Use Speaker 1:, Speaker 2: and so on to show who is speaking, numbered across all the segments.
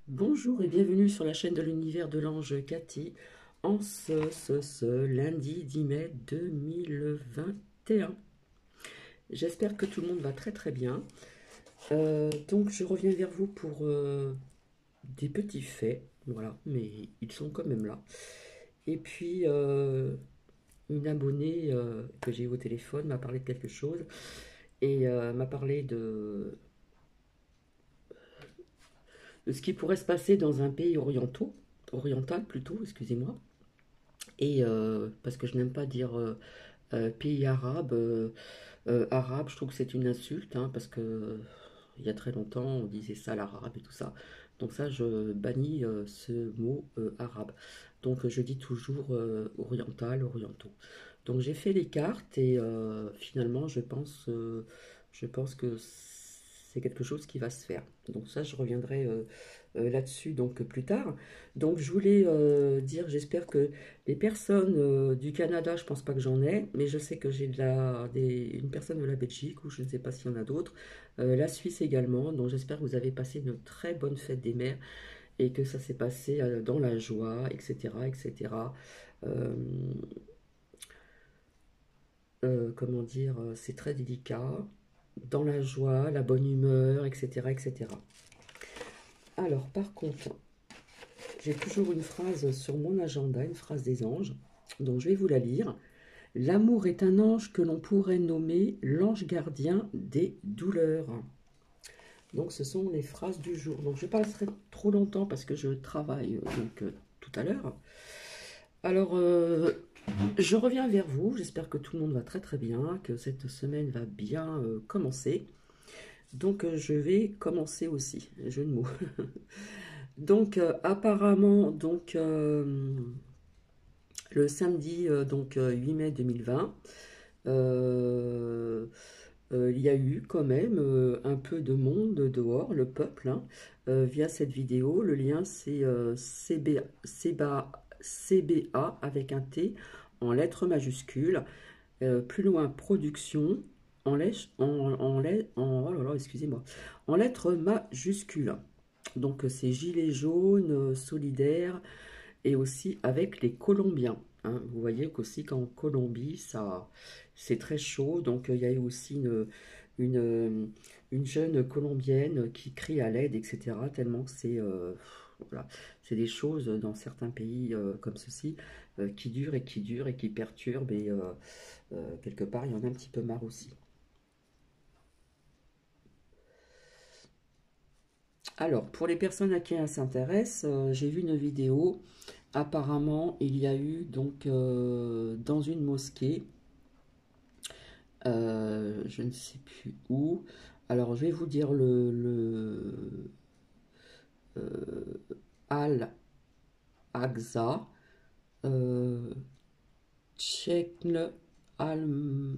Speaker 1: Bonjour et bienvenue sur la chaîne de l'univers de l'ange Cathy en ce lundi 10 mai 2021. J'espère que tout le monde va très très bien. Donc je reviens vers vous pour des petits faits, voilà, mais ils sont quand même là. Et puis une abonnée que j'ai eu au téléphone m'a parlé de quelque chose et m'a parlé de ce qui pourrait se passer dans un pays oriental plutôt, excusez-moi. Et parce que je n'aime pas dire pays arabe, arabe, je trouve que c'est une insulte, hein, parce que il y a très longtemps on disait ça l'arabe et tout ça. Donc ça, je bannis ce mot arabe. Donc je dis toujours oriental, orientaux. Donc j'ai fait les cartes et finalement je pense que c'est quelque chose qui va se faire. Donc ça, je reviendrai là-dessus donc plus tard. Donc je voulais dire, j'espère que les personnes du Canada, je pense pas que j'en ai, mais je sais que j'ai une personne de la Belgique, ou je ne sais pas s'il y en a d'autres, la Suisse également. Donc j'espère que vous avez passé une très bonne fête des mères et que ça s'est passé dans la joie, etc., etc. Euh, comment dire, c'est très délicat, dans la joie, la bonne humeur, etc., etc. Alors par contre, j'ai toujours une phrase sur mon agenda, une phrase des anges, donc je vais vous la lire. L'amour est un ange que l'on pourrait nommer l'ange gardien des douleurs. Donc ce sont les phrases du jour. Donc je passerai trop longtemps parce que je travaille tout à l'heure. Alors je reviens vers vous. J'espère que tout le monde va très très bien, que cette semaine va bien commencer. Donc je vais commencer aussi, jeu de mots. Donc apparemment le samedi 8 mai 2020, il y a eu quand même un peu de monde dehors, le peuple, hein, via cette vidéo. Le lien c'est CBA avec un T en lettres majuscules. Plus loin, production oh là là, excusez-moi, en lettres majuscules. Donc c'est Gilets jaunes, solidaires, et aussi avec les Colombiens, hein. Vous voyez qu'aussi qu'en Colombie, c'est très chaud. Donc il y a eu aussi une, une jeune Colombienne qui crie à l'aide, etc. Tellement que voilà, c'est des choses dans certains pays comme ceci qui durent et qui durent et qui perturbent. Et quelque part, il y en a un petit peu marre aussi. Alors, pour les personnes à qui elle s'intéresse, j'ai vu une vidéo. Apparemment, il y a eu donc dans une mosquée, je ne sais plus où. Alors, je vais vous dire Al-Aqsa, euh, Tchekl Al-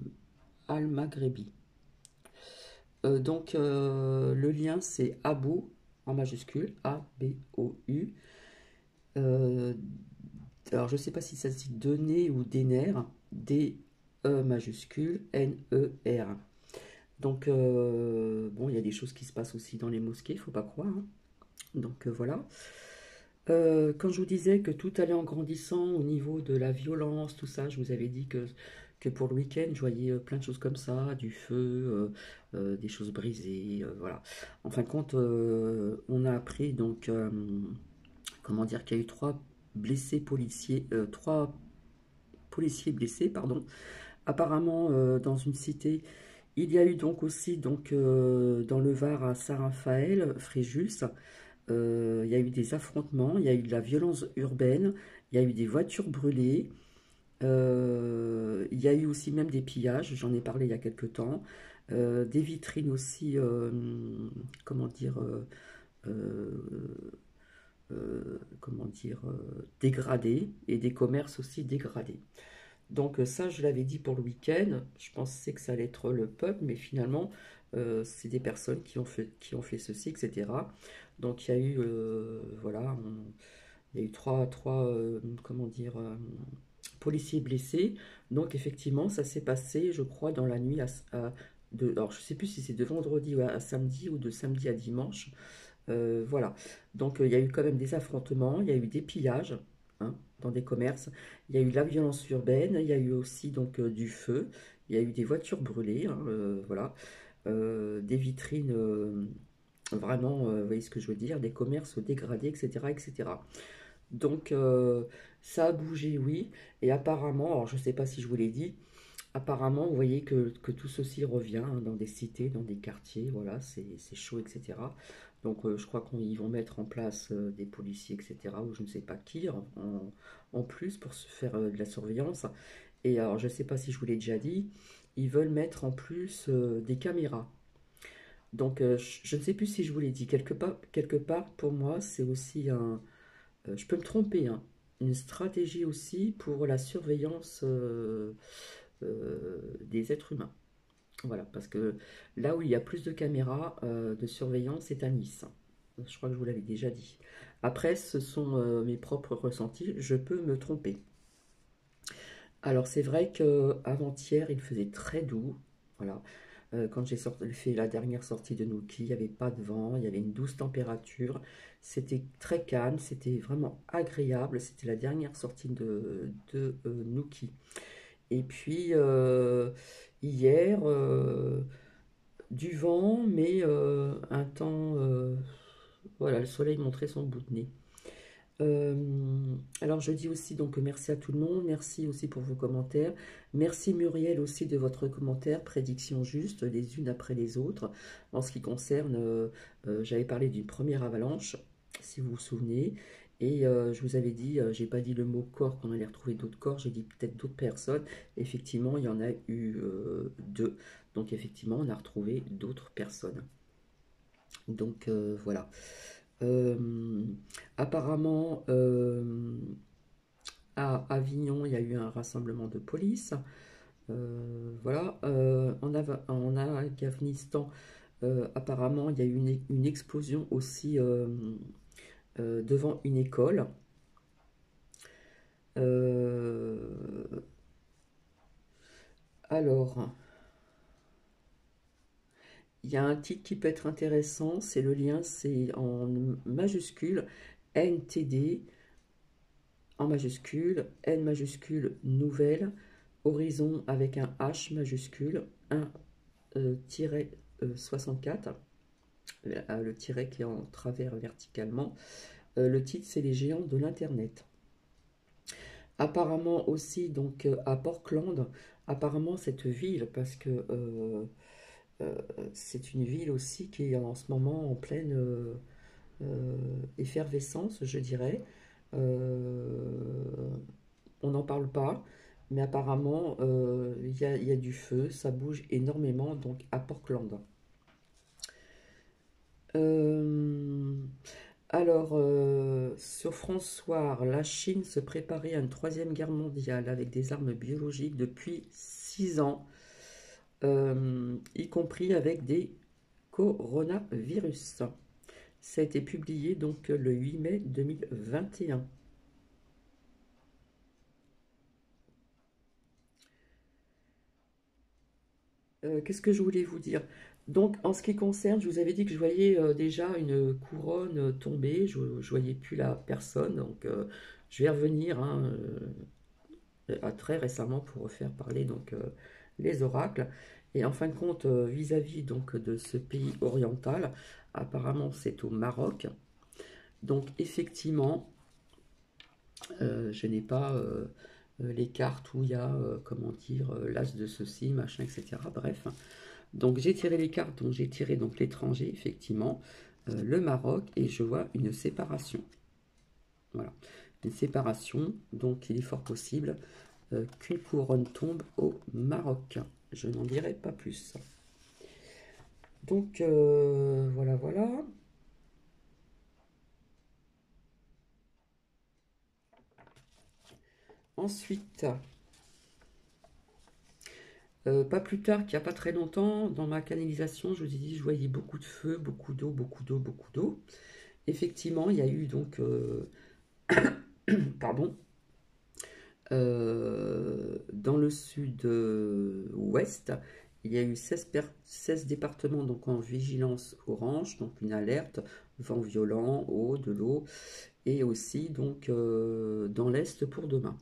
Speaker 1: Al-Maghrebi. Le lien c'est Abu en majuscule, A-B-O-U. Euh, alors, je ne sais pas si ça se dit Dener ou Dener, D-E majuscule, N-E-R. Donc, bon, il y a des choses qui se passent aussi dans les mosquées, il ne faut pas croire, hein. Donc, voilà. Quand je vous disais que tout allait en grandissant au niveau de la violence, tout ça, je vous avais dit que pour le week-end, je voyais plein de choses comme ça, du feu, des choses brisées, voilà. En fin de compte, on a appris donc, comment dire, qu'il y a eu trois policiers blessés, pardon. Apparemment, dans une cité, il y a eu donc aussi dans le Var à Saint-Raphaël, Fréjus, il y a eu des affrontements, il y a eu de la violence urbaine, il y a eu des voitures brûlées, il y a eu aussi même des pillages, j'en ai parlé il y a quelque temps, des vitrines aussi, comment dire, comment dire, dégradées, et des commerces aussi dégradés. Donc ça, je l'avais dit pour le week-end, je pensais que ça allait être le peuple, mais finalement, c'est des personnes qui ont fait ceci, etc. Donc il y a eu, voilà, il y a eu comment dire, policiers blessés. Donc effectivement, ça s'est passé, je crois, dans la nuit alors je sais plus si c'est de vendredi à samedi ou de samedi à dimanche. Voilà. Donc il y a eu quand même des affrontements, il y a eu des pillages, hein, dans des commerces, il y a eu la violence urbaine, il y a eu aussi donc du feu, il y a eu des voitures brûlées, hein, voilà. Des vitrines, vraiment, vous voyez ce que je veux dire, des commerces dégradés, etc., etc. Donc ça a bougé, oui, et apparemment, alors je ne sais pas si je vous l'ai dit, apparemment, vous voyez que tout ceci revient, hein, dans des cités, dans des quartiers, voilà, c'est chaud, etc. Donc je crois qu'ils vont mettre en place des policiers, etc., ou je ne sais pas qui, en plus pour se faire de la surveillance. Et alors, je ne sais pas si je vous l'ai déjà dit, ils veulent mettre en plus des caméras. Donc je ne sais plus si je vous l'ai dit, quelque part pour moi, c'est aussi je peux me tromper, hein, une stratégie aussi pour la surveillance des êtres humains. Voilà, parce que là où il y a plus de caméras de surveillance, c'est à Nice. Je crois que je vous l'avais déjà dit. Après, ce sont mes propres ressentis, je peux me tromper. Alors c'est vrai que avant-hier, il faisait très doux. Voilà. Quand j'ai fait la dernière sortie de Nuki, il n'y avait pas de vent, il y avait une douce température. C'était très calme, c'était vraiment agréable. C'était la dernière sortie de Nuki. Et puis hier, du vent, mais un temps. Voilà, le soleil montrait son bout de nez. Euh, alors je dis aussi donc merci à tout le monde, merci aussi pour vos commentaires, merci Muriel aussi de votre commentaire, prédiction juste les unes après les autres. En ce qui concerne, j'avais parlé d'une première avalanche, si vous vous souvenez, et je vous avais dit, j'ai pas dit le mot corps, qu'on allait retrouver d'autres corps, j'ai dit peut-être d'autres personnes. Effectivement, il y en a eu deux, donc effectivement on a retrouvé d'autres personnes. Donc voilà. Euh, apparemment, à Avignon, il y a eu un rassemblement de police. Voilà. En Afghanistan, apparemment, il y a eu une explosion aussi devant une école. Euh, alors, il y a un titre qui peut être intéressant, c'est le lien, c'est en majuscule, NTD, en majuscule, N majuscule, nouvelle, horizon avec un H majuscule, 1-64, le tiret qui est en travers verticalement. Le titre, c'est les géants de l'Internet. Apparemment aussi, donc à Portland, apparemment cette ville, parce que euh, c'est une ville aussi qui est en ce moment en pleine effervescence, je dirais. Euh, on n'en parle pas, mais apparemment, il y a du feu, ça bouge énormément, donc à Portland. Euh, sur François, la Chine se préparait à une troisième guerre mondiale avec des armes biologiques depuis 6 ans, y compris avec des coronavirus. Ça a été publié donc le 8 mai 2021. Qu'est-ce que je voulais vous dire? Donc, en ce qui concerne, je vous avais dit que je voyais déjà une couronne tomber, je ne voyais plus la personne, donc je vais revenir, hein, très récemment pour refaire parler donc les oracles. Et en fin de compte, vis-à-vis donc de ce pays oriental, apparemment c'est au Maroc. Donc effectivement, je n'ai pas les cartes où il y a, comment dire, l'as de ceci, machin, etc. Bref. Donc j'ai tiré les cartes, donc j'ai tiré donc l'étranger, effectivement, le Maroc, et je vois une séparation. Voilà, une séparation, donc il est fort possible qu'une couronne tombe au Maroc. Je n'en dirai pas plus. Donc voilà, voilà. Ensuite, pas plus tard qu'il n'y a pas très longtemps, dans ma canalisation, je vous ai dit, je voyais beaucoup de feu, beaucoup d'eau, beaucoup d'eau, beaucoup d'eau. Effectivement, il y a eu donc, pardon, dans le sud-ouest, il y a eu 16 départements donc en vigilance orange, donc une alerte, vent violent, eau, de l'eau, et aussi donc dans l'Est pour demain.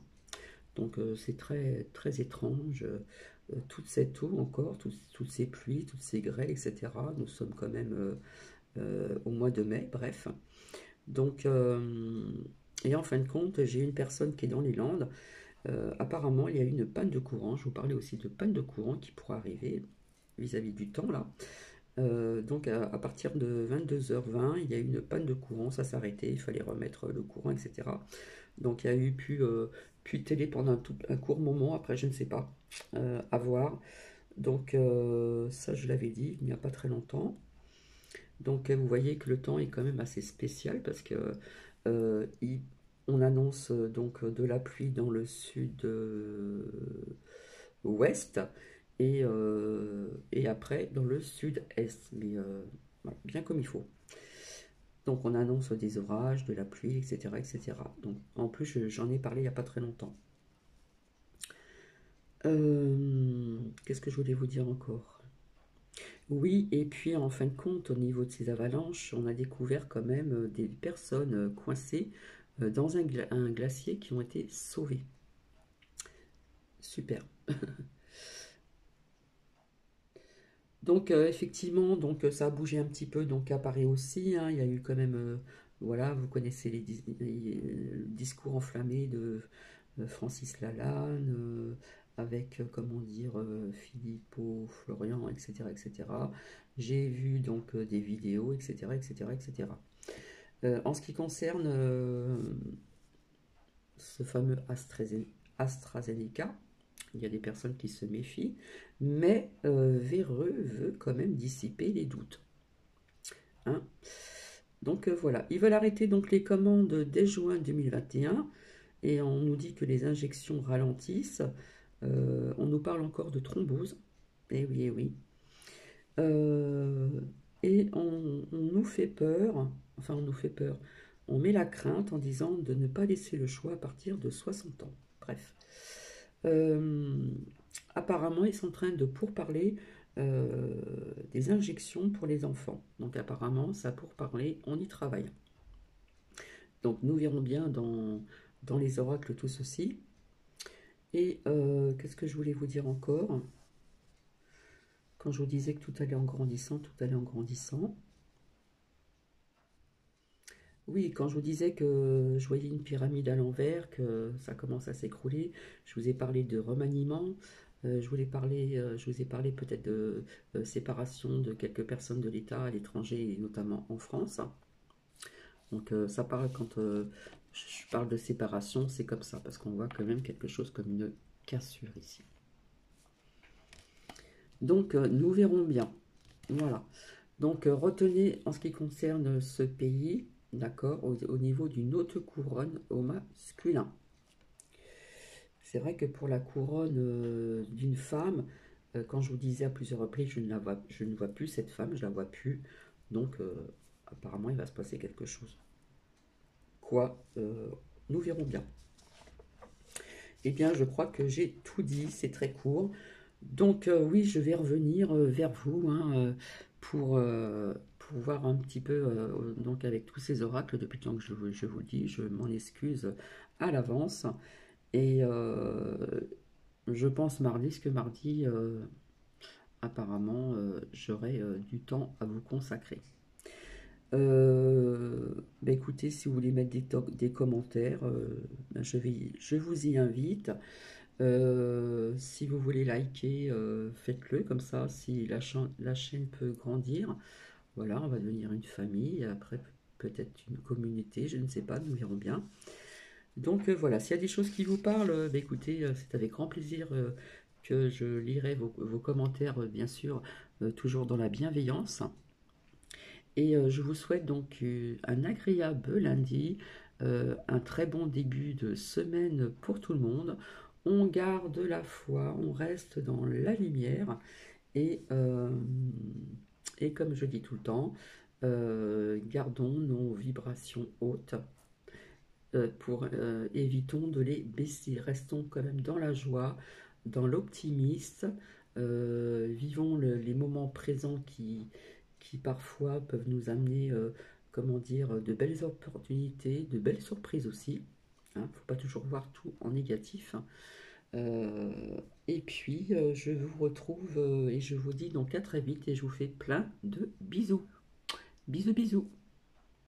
Speaker 1: Donc c'est très, très étrange, toute cette eau encore, toutes ces pluies, toutes ces grêles, etc. Nous sommes quand même au mois de mai, bref. Donc, et en fin de compte, j'ai une personne qui est dans les Landes. Apparemment, il y a eu une panne de courant. Je vous parlais aussi de panne de courant qui pourrait arriver vis-à-vis du temps là. Donc à partir de 22h20, il y a eu une panne de courant, ça s'est arrêté, il fallait remettre le courant, etc. Donc il y a eu pu télé pendant un court moment, après je ne sais pas, à voir. Donc ça je l'avais dit il n'y a pas très longtemps. Donc vous voyez que le temps est quand même assez spécial parce que euh, il- on annonce donc de la pluie dans le sud ouest et après dans le sud-est, mais voilà, bien comme il faut. Donc on annonce des orages, de la pluie, etc. etc. Donc en plus j'en ai parlé il n'y a pas très longtemps. Qu'est-ce que je voulais vous dire encore? Oui, et puis en fin de compte, au niveau de ces avalanches, on a découvert quand même des personnes coincées dans un glacier qui ont été sauvées. Super. Donc effectivement, donc ça a bougé un petit peu, donc à Paris aussi, hein, il y a eu quand même, voilà, vous connaissez le discours enflammé de Francis Lalanne, avec, comment dire, Philippot, Florian, etc., etc. J'ai vu donc des vidéos, etc., etc., etc. En ce qui concerne ce fameux AstraZeneca, il y a des personnes qui se méfient, mais Véreux veut quand même dissiper les doutes. Hein. Donc voilà, ils veulent arrêter donc les commandes dès juin 2021 et on nous dit que les injections ralentissent. On nous parle encore de thrombose. Eh oui, eh oui. Euh, et on nous fait peur, enfin on nous fait peur, on met la crainte en disant de ne pas laisser le choix à partir de 60 ans. Bref. Euh, Apparemment, ils sont en train de pourparler des injections pour les enfants. Donc apparemment, ça pourparler, on y travaille. Donc nous verrons bien dans les oracles tout ceci. Et qu'est-ce que je voulais vous dire encore? Quand je vous disais que tout allait en grandissant, tout allait en grandissant. Oui, quand je vous disais que je voyais une pyramide à l'envers, que ça commence à s'écrouler, je vous ai parlé de remaniement, je vous ai parlé peut-être de séparation de quelques personnes de l'État à l'étranger et notamment en France. Donc ça parle quand je parle de séparation, c'est comme ça, parce qu'on voit quand même quelque chose comme une cassure ici. Donc nous verrons bien. Voilà. Donc retenez en ce qui concerne ce pays, d'accord, au niveau d'une haute couronne au masculin. C'est vrai que pour la couronne d'une femme, quand je vous disais à plusieurs reprises, je ne vois plus cette femme, je la vois plus. Donc apparemment il va se passer quelque chose. Quoi Nous verrons bien. Eh bien, je crois que j'ai tout dit, c'est très court. Donc oui, je vais revenir vers vous hein, pour voir un petit peu, donc avec tous ces oracles, depuis le temps que je vous le dis, je m'en excuse à l'avance. Et je pense mardi, parce que mardi, apparemment, j'aurai du temps à vous consacrer. Bah écoutez, si vous voulez mettre des commentaires, ben je vous y invite. Si vous voulez liker, faites-le comme ça. Si la chaîne peut grandir, voilà, on va devenir une famille. Et après, peut-être une communauté, je ne sais pas, nous verrons bien. Donc voilà, s'il y a des choses qui vous parlent, bah, écoutez, c'est avec grand plaisir que je lirai vos commentaires, bien sûr, toujours dans la bienveillance. Et je vous souhaite donc un agréable lundi, un très bon début de semaine pour tout le monde. On garde la foi, on reste dans la lumière et, comme je dis tout le temps, gardons nos vibrations hautes évitons de les baisser. Restons quand même dans la joie, dans l'optimisme. Vivons les moments présents qui parfois peuvent nous amener comment dire, de belles opportunités, de belles surprises aussi. Hein, faut pas toujours voir tout en négatif. Et puis, je vous retrouve et je vous dis donc à très vite et je vous fais plein de bisous. Bisous, bisous.